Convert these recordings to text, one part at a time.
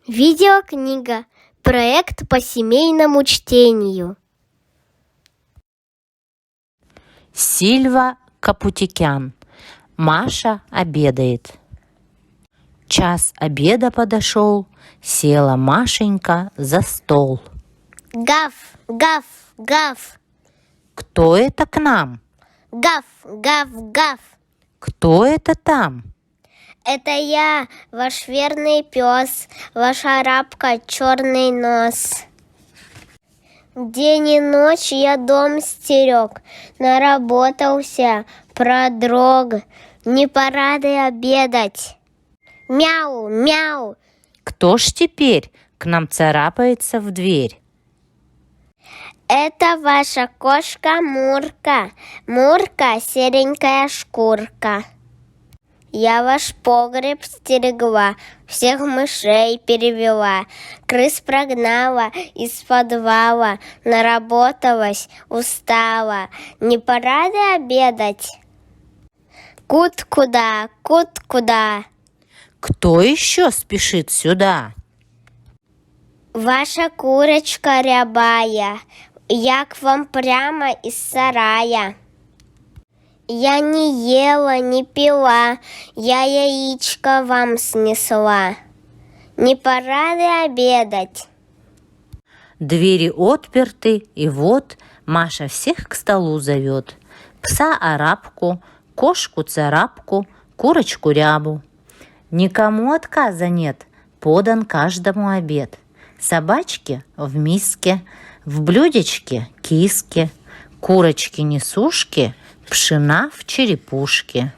Видеокнига. Проект по семейному чтению. Сильва Капутикян. Маша обедает. Час обеда подошел, села Машенька за стол. Гав, гав, гав. Кто это к нам? Гав, гав, гав. Кто это там? Это я, ваш верный пес, ваша рабка, черный нос. День и ночь я дом стерег, наработался, продрог. Не пора ли обедать? Мяу, мяу. Кто ж теперь к нам царапается в дверь? Это ваша кошка Мурка, Мурка, серенькая шкурка. Я ваш погреб стерегла, всех мышей перевела, крыс прогнала из подвала, наработалась, устала. Не пора ли обедать? Кут куда, кут куда? Кто еще спешит сюда? Ваша курочка рябая, я к вам прямо из сарая. Я не ела, не пила, я яичко вам снесла. Не пора ли обедать? Двери отперты, и вот Маша всех к столу зовет. Пса-арабку, кошку-царапку, курочку-рябу. Никому отказа нет, подан каждому обед. Собачки в миске, в блюдечке киски, курочки-несушки, пшена в черепушке.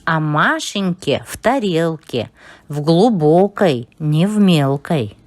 А Машеньке в тарелке, в глубокой, не в мелкой.